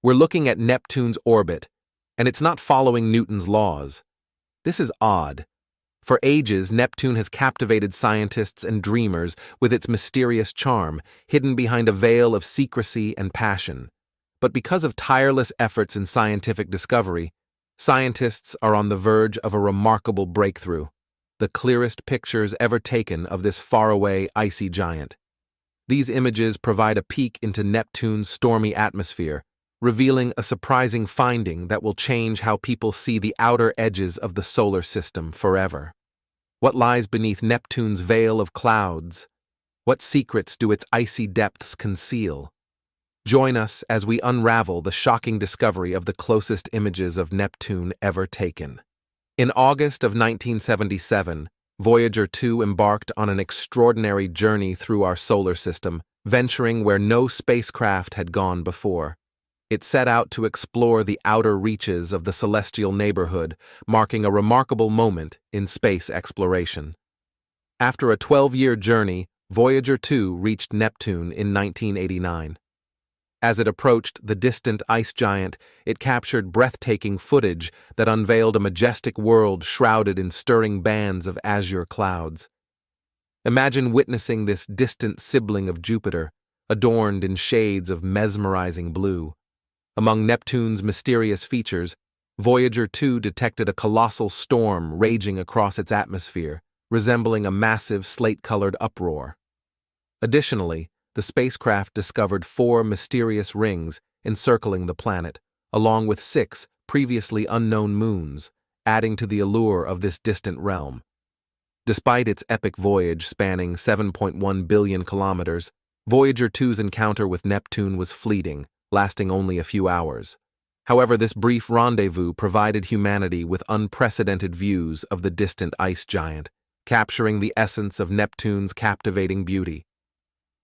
We're looking at Neptune's orbit, and it's not following Newton's laws. This is odd. For ages, Neptune has captivated scientists and dreamers with its mysterious charm, hidden behind a veil of secrecy and passion. But because of tireless efforts in scientific discovery, scientists are on the verge of a remarkable breakthrough, the clearest pictures ever taken of this faraway icy giant. These images provide a peek into Neptune's stormy atmosphere, revealing a surprising finding that will change how people see the outer edges of the solar system forever. What lies beneath Neptune's veil of clouds? What secrets do its icy depths conceal? Join us as we unravel the shocking discovery of the closest images of Neptune ever taken. In August of 1977, Voyager 2 embarked on an extraordinary journey through our solar system, venturing where no spacecraft had gone before. It set out to explore the outer reaches of the celestial neighborhood, marking a remarkable moment in space exploration. After a 12-year journey, Voyager 2 reached Neptune in 1989. As it approached the distant ice giant, it captured breathtaking footage that unveiled a majestic world shrouded in stirring bands of azure clouds. Imagine witnessing this distant sibling of Jupiter, adorned in shades of mesmerizing blue. Among Neptune's mysterious features, Voyager 2 detected a colossal storm raging across its atmosphere, resembling a massive slate-colored uproar. Additionally, the spacecraft discovered 4 mysterious rings encircling the planet, along with 6 previously unknown moons, adding to the allure of this distant realm. Despite its epic voyage spanning 7.1 billion kilometers, Voyager 2's encounter with Neptune was fleeting, lasting only a few hours. However, this brief rendezvous provided humanity with unprecedented views of the distant ice giant, capturing the essence of Neptune's captivating beauty.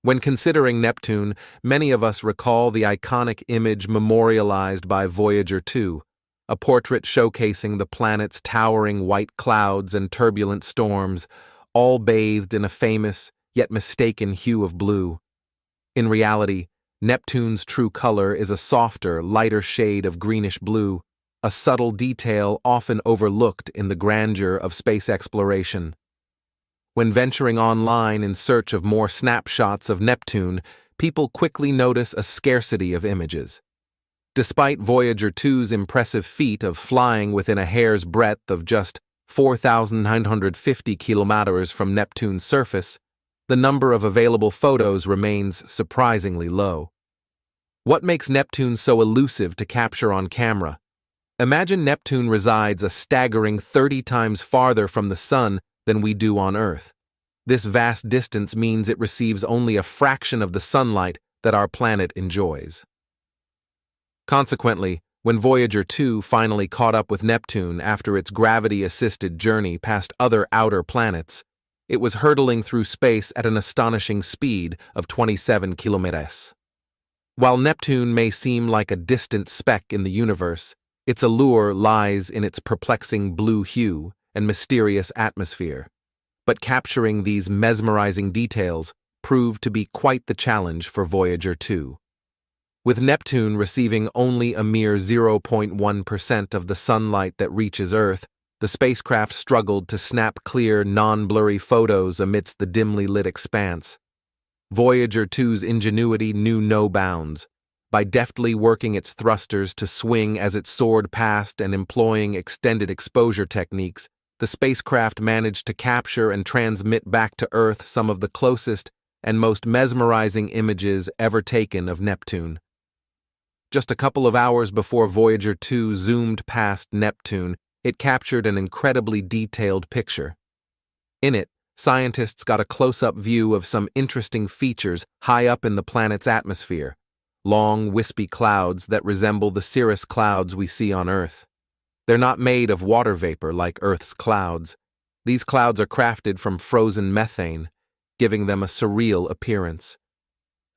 When considering Neptune, many of us recall the iconic image memorialized by Voyager 2, a portrait showcasing the planet's towering white clouds and turbulent storms, all bathed in a famous yet mistaken hue of blue. In reality, Neptune's true color is a softer, lighter shade of greenish blue, a subtle detail often overlooked in the grandeur of space exploration. When venturing online in search of more snapshots of Neptune, people quickly notice a scarcity of images. Despite Voyager 2's impressive feat of flying within a hair's breadth of just 4,950 kilometers from Neptune's surface, the number of available photos remains surprisingly low. What makes Neptune so elusive to capture on camera? Imagine Neptune resides a staggering 30 times farther from the Sun than we do on Earth. This vast distance means it receives only a fraction of the sunlight that our planet enjoys. Consequently, when Voyager 2 finally caught up with Neptune after its gravity-assisted journey past other outer planets, it was hurtling through space at an astonishing speed of 27 kilometers. While Neptune may seem like a distant speck in the universe, its allure lies in its perplexing blue hue and mysterious atmosphere. But capturing these mesmerizing details proved to be quite the challenge for Voyager 2. With Neptune receiving only a mere 0.1% of the sunlight that reaches Earth, the spacecraft struggled to snap clear, non-blurry photos amidst the dimly lit expanse. Voyager 2's ingenuity knew no bounds. By deftly working its thrusters to swing as it soared past and employing extended exposure techniques, the spacecraft managed to capture and transmit back to Earth some of the closest and most mesmerizing images ever taken of Neptune. Just a couple of hours before Voyager 2 zoomed past Neptune, it captured an incredibly detailed picture. In it, scientists got a close-up view of some interesting features high up in the planet's atmosphere, long, wispy clouds that resemble the cirrus clouds we see on Earth. They're not made of water vapor like Earth's clouds. These clouds are crafted from frozen methane, giving them a surreal appearance.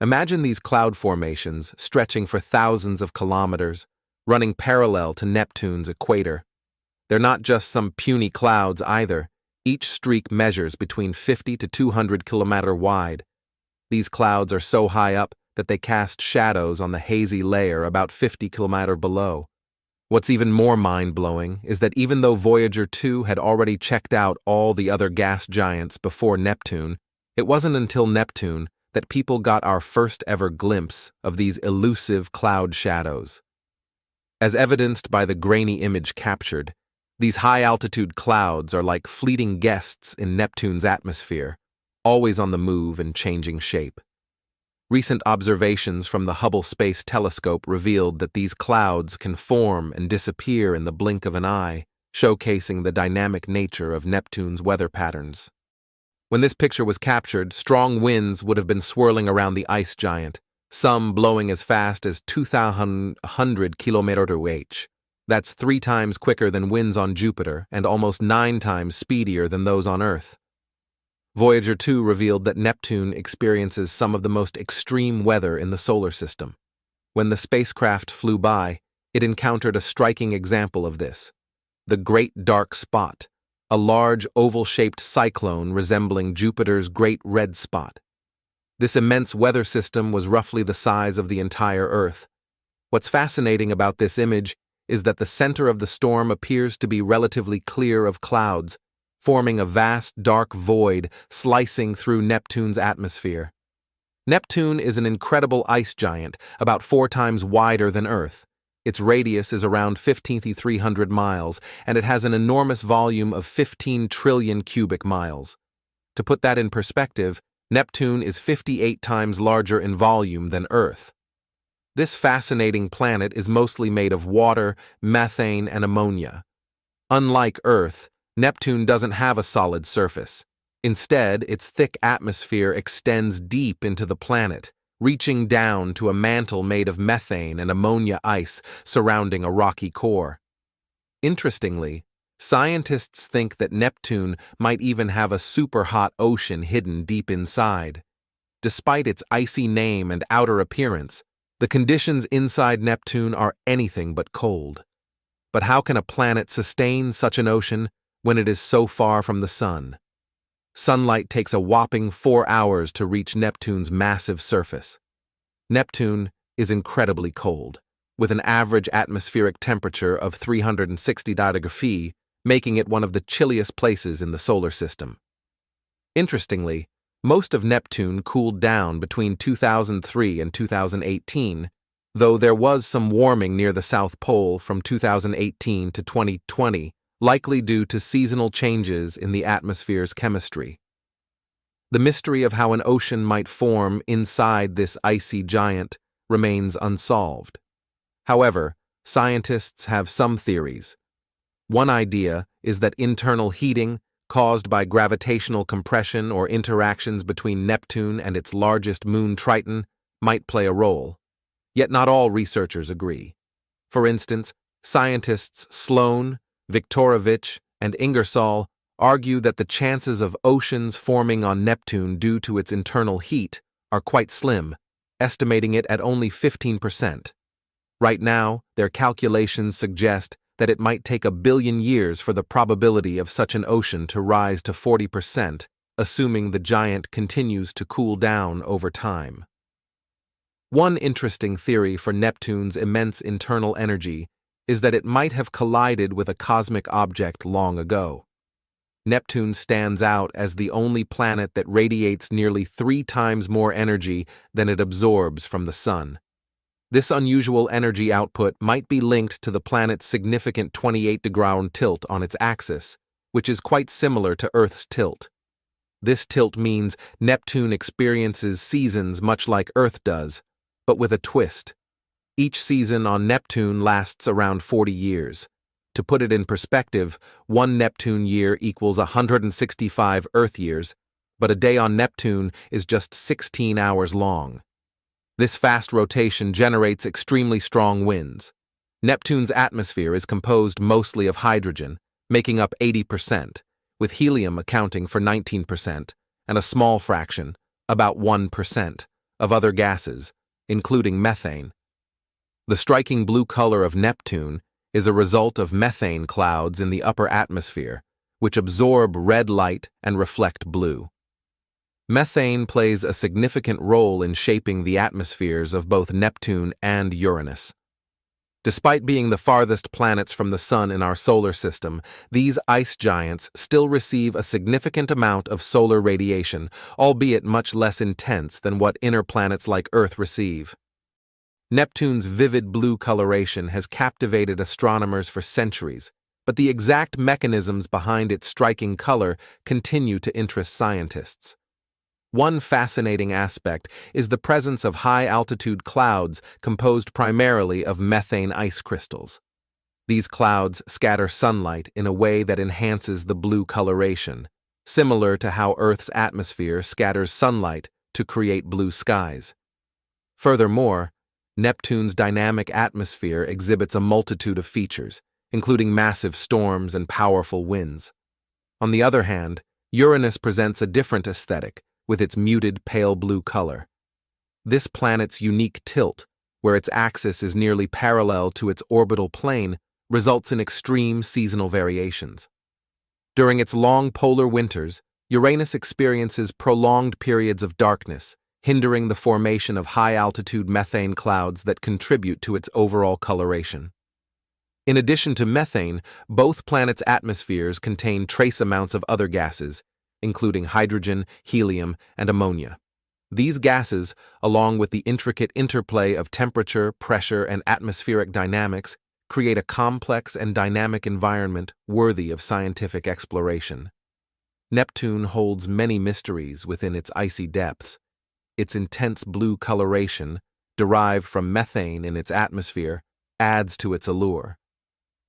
Imagine these cloud formations stretching for thousands of kilometers, running parallel to Neptune's equator. They're not just some puny clouds either. Each streak measures between 50 to 200 kilometers wide. These clouds are so high up that they cast shadows on the hazy layer about 50 kilometers below. What's even more mind-blowing is that even though Voyager 2 had already checked out all the other gas giants before Neptune, it wasn't until Neptune that people got our first ever glimpse of these elusive cloud shadows. As evidenced by the grainy image captured, these high-altitude clouds are like fleeting guests in Neptune's atmosphere, always on the move and changing shape. Recent observations from the Hubble Space Telescope revealed that these clouds can form and disappear in the blink of an eye, showcasing the dynamic nature of Neptune's weather patterns. When this picture was captured, strong winds would have been swirling around the ice giant, some blowing as fast as 2,100 km/h. That's 3 times quicker than winds on Jupiter and almost 9 times speedier than those on Earth. Voyager 2 revealed that Neptune experiences some of the most extreme weather in the solar system. When the spacecraft flew by, it encountered a striking example of this: the Great Dark Spot, a large oval-shaped cyclone resembling Jupiter's Great Red Spot. This immense weather system was roughly the size of the entire Earth. What's fascinating about this image is that the center of the storm appears to be relatively clear of clouds, forming a vast dark void slicing through Neptune's atmosphere. Neptune is an incredible ice giant, about 4 times wider than Earth. Its radius is around 15,300 miles, and it has an enormous volume of 15 trillion cubic miles. To put that in perspective, Neptune is 58 times larger in volume than Earth. This fascinating planet is mostly made of water, methane, and ammonia. Unlike Earth, Neptune doesn't have a solid surface. Instead, its thick atmosphere extends deep into the planet, reaching down to a mantle made of methane and ammonia ice surrounding a rocky core. Interestingly, scientists think that Neptune might even have a super-hot ocean hidden deep inside. Despite its icy name and outer appearance, the conditions inside Neptune are anything but cold. But how can a planet sustain such an ocean when it is so far from the sun? Sunlight takes a whopping 4 hours to reach Neptune's massive surface. Neptune is incredibly cold, with an average atmospheric temperature of 360 degrees, making it one of the chilliest places in the solar system. Interestingly, most of Neptune cooled down between 2003 and 2018, though there was some warming near the South Pole from 2018 to 2020, likely due to seasonal changes in the atmosphere's chemistry. The mystery of how an ocean might form inside this icy giant remains unsolved. However, scientists have some theories. One idea is that internal heating, caused by gravitational compression or interactions between Neptune and its largest moon Triton, might play a role. Yet not all researchers agree. For instance, scientists Sloan, Viktorovich, and Ingersoll argue that the chances of oceans forming on Neptune due to its internal heat are quite slim, estimating it at only 15%. Right now, their calculations suggest that it might take 1 billion years for the probability of such an ocean to rise to 40%, assuming the giant continues to cool down over time. One interesting theory for Neptune's immense internal energy is that it might have collided with a cosmic object long ago. Neptune stands out as the only planet that radiates nearly 3 times more energy than it absorbs from the sun. This unusual energy output might be linked to the planet's significant 28-degree tilt on its axis, which is quite similar to Earth's tilt. This tilt means Neptune experiences seasons much like Earth does, but with a twist. Each season on Neptune lasts around 40 years. To put it in perspective, 1 Neptune year equals 165 Earth years, but a day on Neptune is just 16 hours long. This fast rotation generates extremely strong winds. Neptune's atmosphere is composed mostly of hydrogen, making up 80%, with helium accounting for 19%, and a small fraction, about 1%, of other gases, including methane. The striking blue color of Neptune is a result of methane clouds in the upper atmosphere, which absorb red light and reflect blue. Methane plays a significant role in shaping the atmospheres of both Neptune and Uranus. Despite being the farthest planets from the Sun in our solar system, these ice giants still receive a significant amount of solar radiation, albeit much less intense than what inner planets like Earth receive. Neptune's vivid blue coloration has captivated astronomers for centuries, but the exact mechanisms behind its striking color continue to interest scientists. One fascinating aspect is the presence of high-altitude clouds composed primarily of methane ice crystals. These clouds scatter sunlight in a way that enhances the blue coloration, similar to how Earth's atmosphere scatters sunlight to create blue skies. Furthermore, Neptune's dynamic atmosphere exhibits a multitude of features, including massive storms and powerful winds. On the other hand, Uranus presents a different aesthetic, with its muted pale blue color. This planet's unique tilt, where its axis is nearly parallel to its orbital plane, results in extreme seasonal variations. During its long polar winters, Uranus experiences prolonged periods of darkness, hindering the formation of high-altitude methane clouds that contribute to its overall coloration. In addition to methane, both planets' atmospheres contain trace amounts of other gases, including hydrogen, helium, and ammonia. These gases, along with the intricate interplay of temperature, pressure, and atmospheric dynamics, create a complex and dynamic environment worthy of scientific exploration. Neptune holds many mysteries within its icy depths. Its intense blue coloration, derived from methane in its atmosphere, adds to its allure.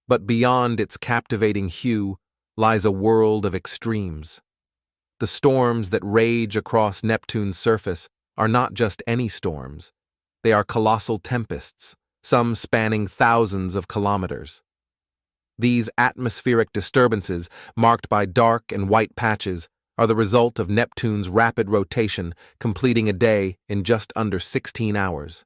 But beyond its captivating hue lies a world of extremes. The storms that rage across Neptune's surface are not just any storms. They are colossal tempests, some spanning thousands of kilometers. These atmospheric disturbances, marked by dark and white patches, are the result of Neptune's rapid rotation, completing a day in just under 16 hours.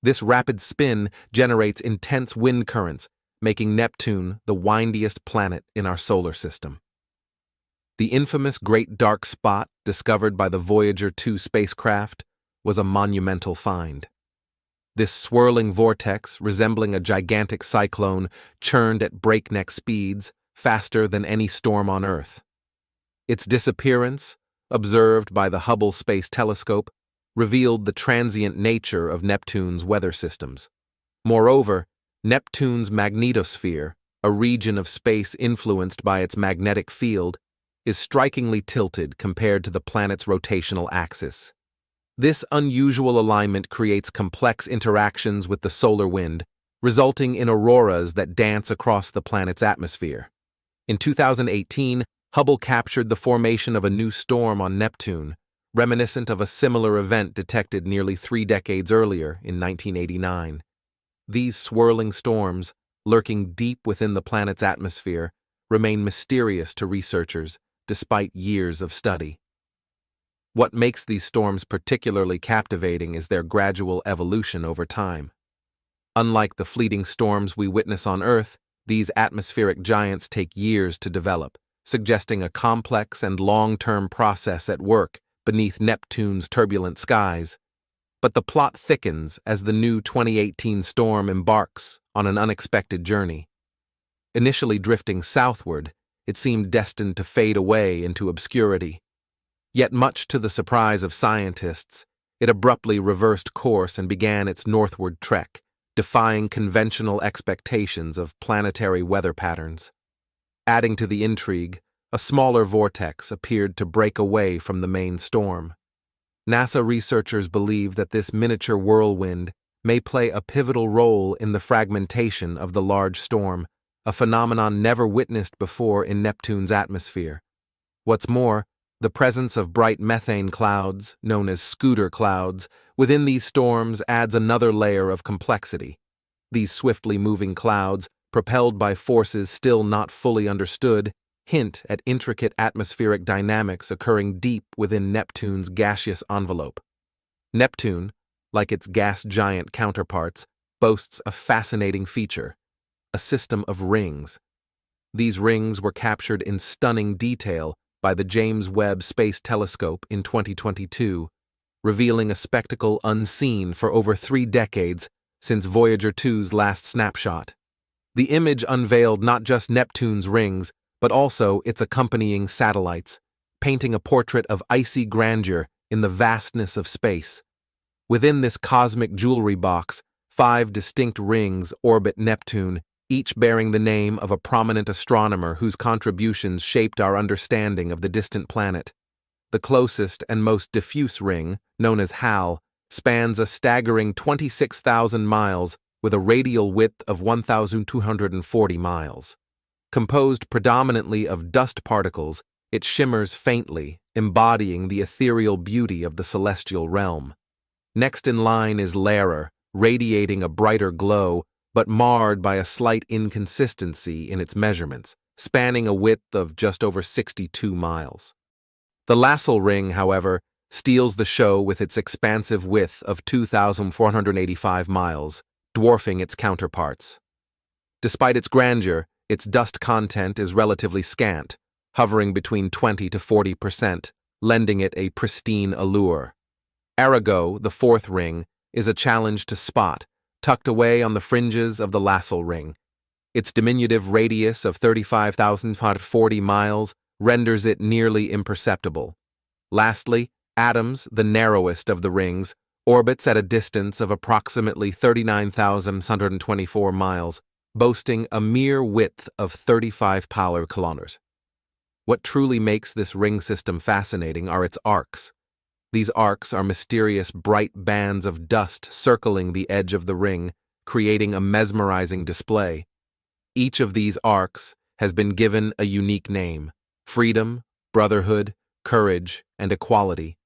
This rapid spin generates intense wind currents, making Neptune the windiest planet in our solar system. The infamous Great Dark Spot, discovered by the Voyager 2 spacecraft, was a monumental find. This swirling vortex, resembling a gigantic cyclone, churned at breakneck speeds, faster than any storm on Earth. Its disappearance, observed by the Hubble Space Telescope, revealed the transient nature of Neptune's weather systems. Moreover, Neptune's magnetosphere, a region of space influenced by its magnetic field, is strikingly tilted compared to the planet's rotational axis. This unusual alignment creates complex interactions with the solar wind, resulting in auroras that dance across the planet's atmosphere. In 2018, Hubble captured the formation of a new storm on Neptune, reminiscent of a similar event detected nearly 3 decades earlier in 1989. These swirling storms, lurking deep within the planet's atmosphere, remain mysterious to researchers despite years of study. What makes these storms particularly captivating is their gradual evolution over time. Unlike the fleeting storms we witness on Earth, these atmospheric giants take years to develop, suggesting a complex and long-term process at work beneath Neptune's turbulent skies. But the plot thickens as the new 2018 storm embarks on an unexpected journey. Initially drifting southward, it seemed destined to fade away into obscurity. Yet much to the surprise of scientists, it abruptly reversed course and began its northward trek, defying conventional expectations of planetary weather patterns. Adding to the intrigue, a smaller vortex appeared to break away from the main storm. NASA researchers believe that this miniature whirlwind may play a pivotal role in the fragmentation of the large storm, a phenomenon never witnessed before in Neptune's atmosphere. What's more, the presence of bright methane clouds, known as scooter clouds, within these storms adds another layer of complexity. These swiftly moving clouds, propelled by forces still not fully understood, hint at intricate atmospheric dynamics occurring deep within Neptune's gaseous envelope. Neptune, like its gas giant counterparts, boasts a fascinating feature: a system of rings. These rings were captured in stunning detail, by the James Webb Space Telescope in 2022, revealing a spectacle unseen for over 3 decades since Voyager 2's last snapshot. The image unveiled not just Neptune's rings, but also its accompanying satellites, painting a portrait of icy grandeur in the vastness of space. Within this cosmic jewelry box, 5 distinct rings orbit Neptune, each bearing the name of a prominent astronomer whose contributions shaped our understanding of the distant planet. The closest and most diffuse ring, known as Hal, spans a staggering 26,000 miles with a radial width of 1,240 miles. Composed predominantly of dust particles, it shimmers faintly, embodying the ethereal beauty of the celestial realm. Next in line is Lyra, radiating a brighter glow, but marred by a slight inconsistency in its measurements, spanning a width of just over 62 miles. The Lassell ring, however, steals the show with its expansive width of 2,485 miles, dwarfing its counterparts. Despite its grandeur, its dust content is relatively scant, hovering between 20 to 40%, lending it a pristine allure. Arago, the 4th ring, is a challenge to spot, tucked away on the fringes of the Lassell ring. Its diminutive radius of 35,040 miles renders it nearly imperceptible. Lastly, Adams, the narrowest of the rings, orbits at a distance of approximately 39,124 miles, boasting a mere width of 35 polar kilometers. What truly makes this ring system fascinating are its arcs. These arcs are mysterious bright bands of dust circling the edge of the ring, creating a mesmerizing display. Each of these arcs has been given a unique name: freedom, brotherhood, courage, and equality.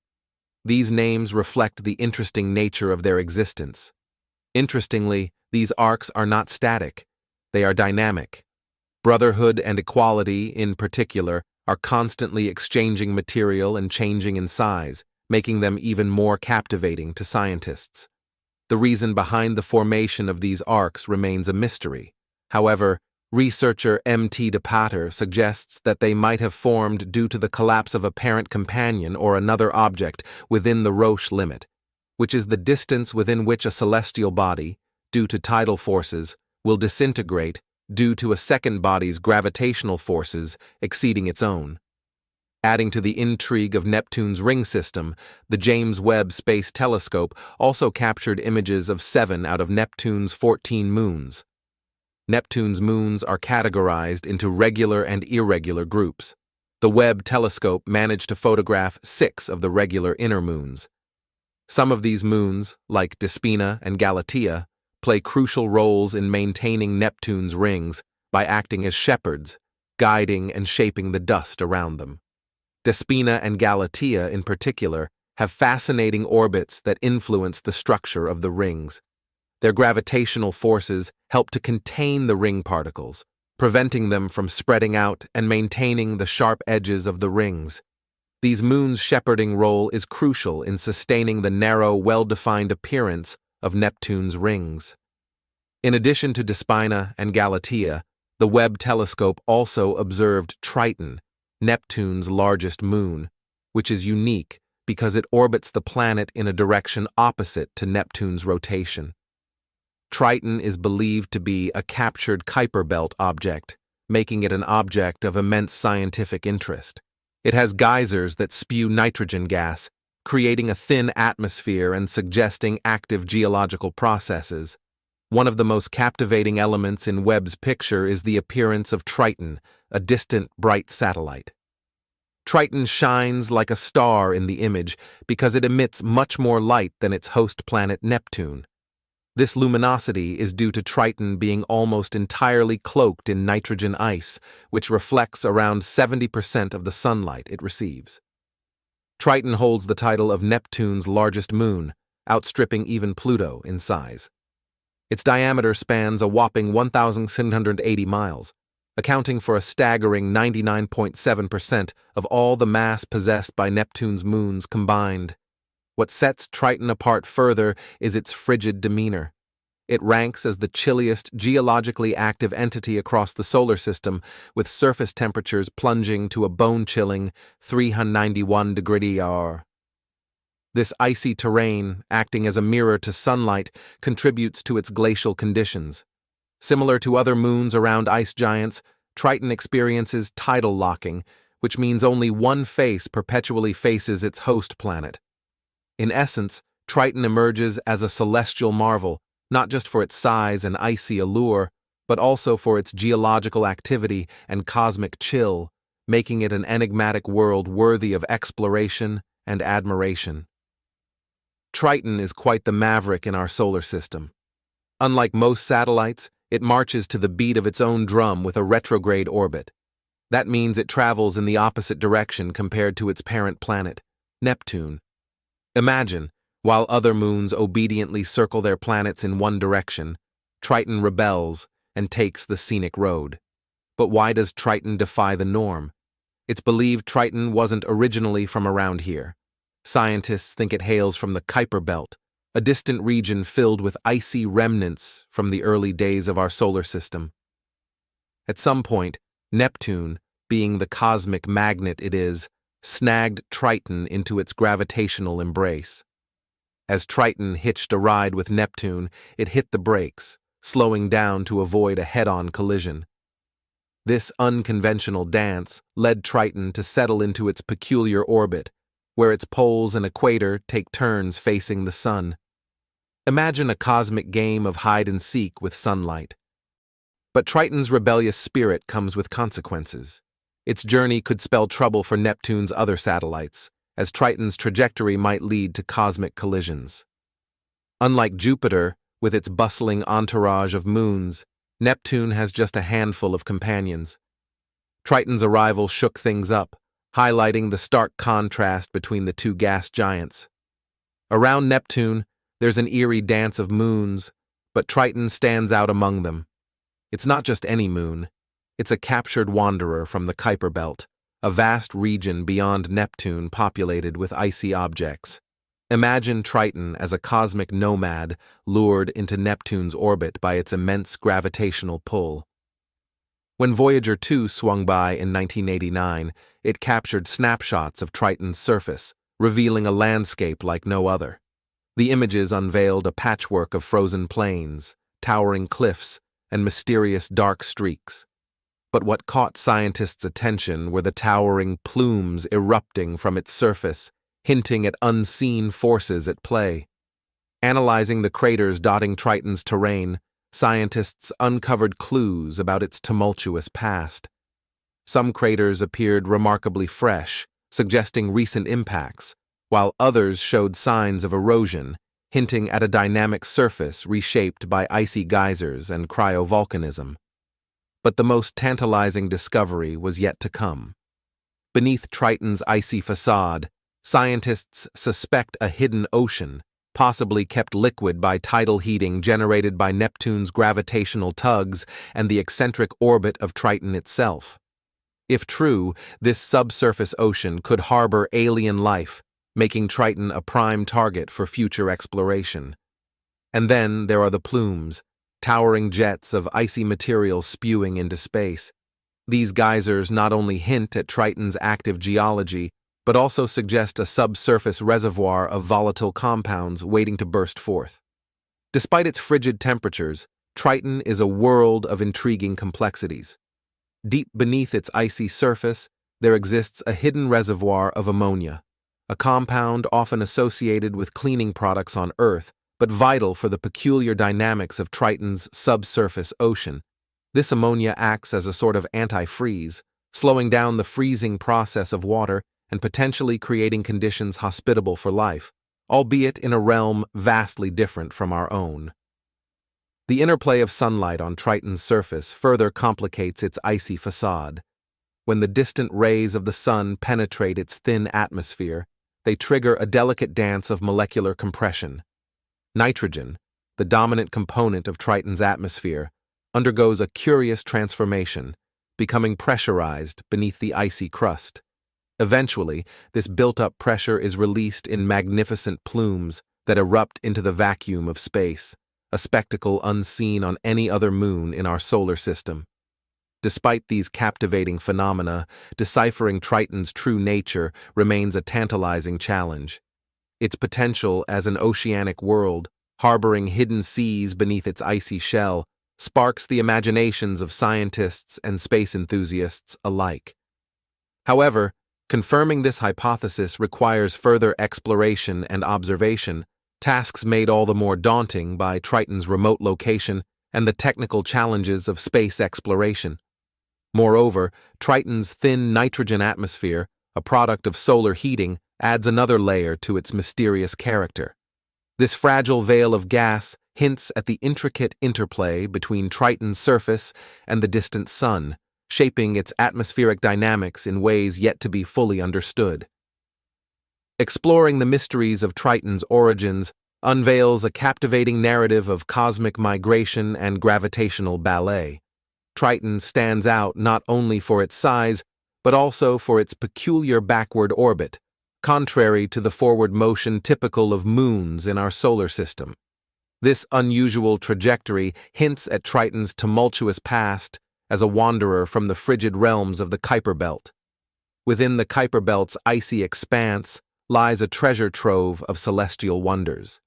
These names reflect the interesting nature of their existence. Interestingly, these arcs are not static. They are dynamic. Brotherhood and equality, in particular, are constantly exchanging material and changing in size, making them even more captivating to scientists. The reason behind the formation of these arcs remains a mystery. However, researcher M.T. de Pater suggests that they might have formed due to the collapse of a parent companion or another object within the Roche limit, which is the distance within which a celestial body, due to tidal forces, will disintegrate due to a second body's gravitational forces exceeding its own. Adding to the intrigue of Neptune's ring system, the James Webb Space Telescope also captured images of 7 out of Neptune's 14 moons. Neptune's moons are categorized into regular and irregular groups. The Webb telescope managed to photograph 6 of the regular inner moons. Some of these moons, like Despina and Galatea, play crucial roles in maintaining Neptune's rings by acting as shepherds, guiding and shaping the dust around them. Despina and Galatea, in particular, have fascinating orbits that influence the structure of the rings. Their gravitational forces help to contain the ring particles, preventing them from spreading out and maintaining the sharp edges of the rings. These moons' shepherding role is crucial in sustaining the narrow, well-defined appearance of Neptune's rings. In addition to Despina and Galatea, the Webb telescope also observed Triton, Neptune's largest moon, which is unique because it orbits the planet in a direction opposite to Neptune's rotation. Triton is believed to be a captured Kuiper Belt object, making it an object of immense scientific interest. It has geysers that spew nitrogen gas, creating a thin atmosphere and suggesting active geological processes. One of the most captivating elements in Webb's picture is the appearance of Triton, a distant, bright satellite. Triton shines like a star in the image because it emits much more light than its host planet Neptune. This luminosity is due to Triton being almost entirely cloaked in nitrogen ice, which reflects around 70% of the sunlight it receives. Triton holds the title of Neptune's largest moon, outstripping even Pluto in size. Its diameter spans a whopping 1,780 miles, accounting for a staggering 99.7% of all the mass possessed by Neptune's moons combined. What sets Triton apart further is its frigid demeanor. It ranks as the chilliest geologically active entity across the solar system, with surface temperatures plunging to a bone-chilling 391 degrees R. This icy terrain, acting as a mirror to sunlight, contributes to its glacial conditions. Similar to other moons around ice giants, Triton experiences tidal locking, which means only one face perpetually faces its host planet. In essence, Triton emerges as a celestial marvel, not just for its size and icy allure, but also for its geological activity and cosmic chill, making it an enigmatic world worthy of exploration and admiration. Triton is quite the maverick in our solar system. Unlike most satellites, it marches to the beat of its own drum with a retrograde orbit. That means it travels in the opposite direction compared to its parent planet, Neptune. Imagine, while other moons obediently circle their planets in one direction, Triton rebels and takes the scenic road. But why does Triton defy the norm? It's believed Triton wasn't originally from around here. Scientists think it hails from the Kuiper Belt, a distant region filled with icy remnants from the early days of our solar system. At some point, Neptune, being the cosmic magnet it is, snagged Triton into its gravitational embrace. As Triton hitched a ride with Neptune, it hit the brakes, slowing down to avoid a head-on collision. This unconventional dance led Triton to settle into its peculiar orbit, where its poles and equator take turns facing the sun. Imagine a cosmic game of hide-and-seek with sunlight. But Triton's rebellious spirit comes with consequences. Its journey could spell trouble for Neptune's other satellites, as Triton's trajectory might lead to cosmic collisions. Unlike Jupiter, with its bustling entourage of moons, Neptune has just a handful of companions. Triton's arrival shook things up, highlighting the stark contrast between the two gas giants. Around Neptune, there's an eerie dance of moons, but Triton stands out among them. It's not just any moon. It's a captured wanderer from the Kuiper Belt, a vast region beyond Neptune populated with icy objects. Imagine Triton as a cosmic nomad lured into Neptune's orbit by its immense gravitational pull. When Voyager 2 swung by in 1989, it captured snapshots of Triton's surface, revealing a landscape like no other. The images unveiled a patchwork of frozen plains, towering cliffs, and mysterious dark streaks. But what caught scientists' attention were the towering plumes erupting from its surface, hinting at unseen forces at play. Analyzing the craters dotting Triton's terrain, scientists uncovered clues about its tumultuous past. Some craters appeared remarkably fresh, suggesting recent impacts, while others showed signs of erosion, hinting at a dynamic surface reshaped by icy geysers and cryovolcanism. But the most tantalizing discovery was yet to come. Beneath Triton's icy facade, scientists suspect a hidden ocean, possibly kept liquid by tidal heating generated by Neptune's gravitational tugs and the eccentric orbit of Triton itself. If true, this subsurface ocean could harbor alien life, making Triton a prime target for future exploration. And then there are the plumes, towering jets of icy material spewing into space. These geysers not only hint at Triton's active geology, but also suggest a subsurface reservoir of volatile compounds waiting to burst forth. Despite its frigid temperatures, Triton is a world of intriguing complexities. Deep beneath its icy surface, there exists a hidden reservoir of ammonia, a compound often associated with cleaning products on Earth, but vital for the peculiar dynamics of Triton's subsurface ocean. This ammonia acts as a sort of anti-freeze, slowing down the freezing process of water and potentially creating conditions hospitable for life, albeit in a realm vastly different from our own. The interplay of sunlight on Triton's surface further complicates its icy facade. When the distant rays of the sun penetrate its thin atmosphere, they trigger a delicate dance of molecular compression. Nitrogen, the dominant component of Triton's atmosphere, undergoes a curious transformation, becoming pressurized beneath the icy crust. Eventually, this built-up pressure is released in magnificent plumes that erupt into the vacuum of space, a spectacle unseen on any other moon in our solar system. Despite these captivating phenomena, deciphering Triton's true nature remains a tantalizing challenge. Its potential as an oceanic world, harboring hidden seas beneath its icy shell, sparks the imaginations of scientists and space enthusiasts alike. However, confirming this hypothesis requires further exploration and observation, tasks made all the more daunting by Triton's remote location and the technical challenges of space exploration. Moreover, Triton's thin nitrogen atmosphere, a product of solar heating, adds another layer to its mysterious character. This fragile veil of gas hints at the intricate interplay between Triton's surface and the distant sun, shaping its atmospheric dynamics in ways yet to be fully understood. Exploring the mysteries of Triton's origins unveils a captivating narrative of cosmic migration and gravitational ballet. Triton stands out not only for its size, but also for its peculiar backward orbit, contrary to the forward motion typical of moons in our solar system. This unusual trajectory hints at Triton's tumultuous past as a wanderer from the frigid realms of the Kuiper Belt. Within the Kuiper Belt's icy expanse lies a treasure trove of celestial wonders.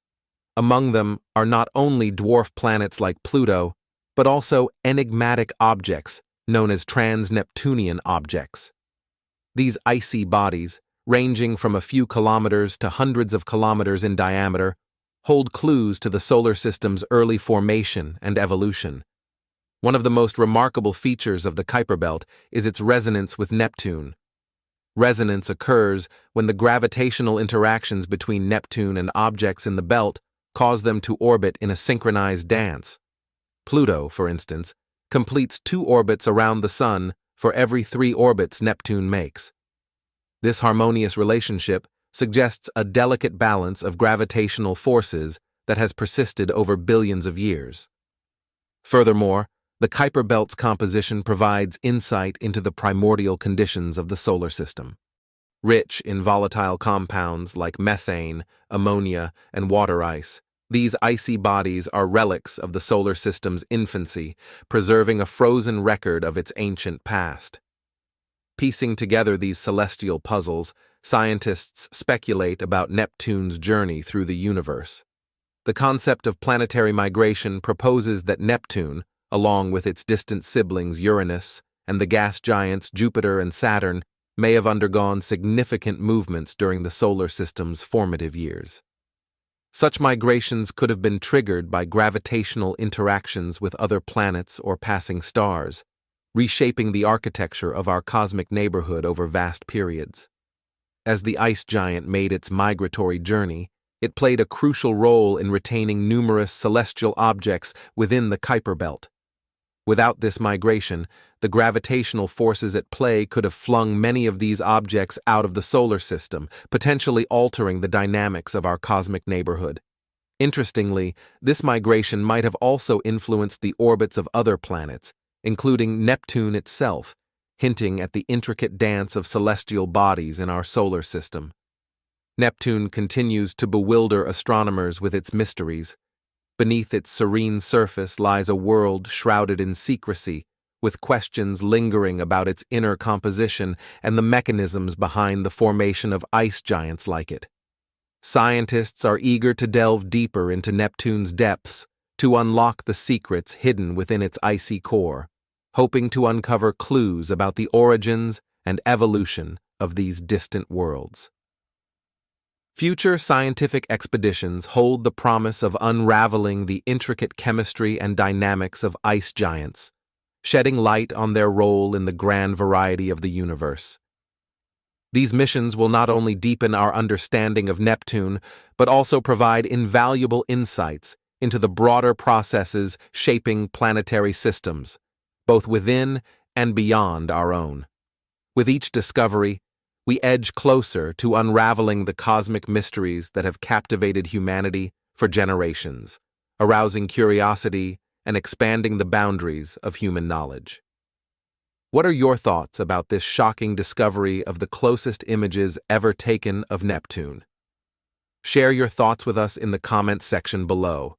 Among them are not only dwarf planets like Pluto, but also enigmatic objects known as trans-Neptunian objects. These icy bodies, ranging from a few kilometers to hundreds of kilometers in diameter, hold clues to the solar system's early formation and evolution. One of the most remarkable features of the Kuiper Belt is its resonance with Neptune. Resonance occurs when the gravitational interactions between Neptune and objects in the belt cause them to orbit in a synchronized dance. Pluto, for instance, completes 2 orbits around the Sun for every 3 orbits Neptune makes. This harmonious relationship suggests a delicate balance of gravitational forces that has persisted over billions of years. Furthermore, the Kuiper Belt's composition provides insight into the primordial conditions of the solar system. Rich in volatile compounds like methane, ammonia, and water ice, these icy bodies are relics of the solar system's infancy, preserving a frozen record of its ancient past. Piecing together these celestial puzzles, scientists speculate about Neptune's journey through the universe. The concept of planetary migration proposes that Neptune, along with its distant siblings Uranus and the gas giants Jupiter and Saturn, may have undergone significant movements during the solar system's formative years. Such migrations could have been triggered by gravitational interactions with other planets or passing stars, reshaping the architecture of our cosmic neighborhood over vast periods. As the ice giant made its migratory journey, it played a crucial role in retaining numerous celestial objects within the Kuiper Belt. Without this migration, the gravitational forces at play could have flung many of these objects out of the solar system, potentially altering the dynamics of our cosmic neighborhood. Interestingly, this migration might have also influenced the orbits of other planets, including Neptune itself, hinting at the intricate dance of celestial bodies in our solar system. Neptune continues to bewilder astronomers with its mysteries. Beneath its serene surface lies a world shrouded in secrecy, with questions lingering about its inner composition and the mechanisms behind the formation of ice giants like it. Scientists are eager to delve deeper into Neptune's depths to unlock the secrets hidden within its icy core, hoping to uncover clues about the origins and evolution of these distant worlds. Future scientific expeditions hold the promise of unraveling the intricate chemistry and dynamics of ice giants, shedding light on their role in the grand variety of the universe. These missions will not only deepen our understanding of Neptune, but also provide invaluable insights into the broader processes shaping planetary systems, both within and beyond our own. With each discovery, we edge closer to unraveling the cosmic mysteries that have captivated humanity for generations, arousing curiosity and expanding the boundaries of human knowledge. What are your thoughts about this shocking discovery of the closest images ever taken of Neptune? Share your thoughts with us in the comments section below.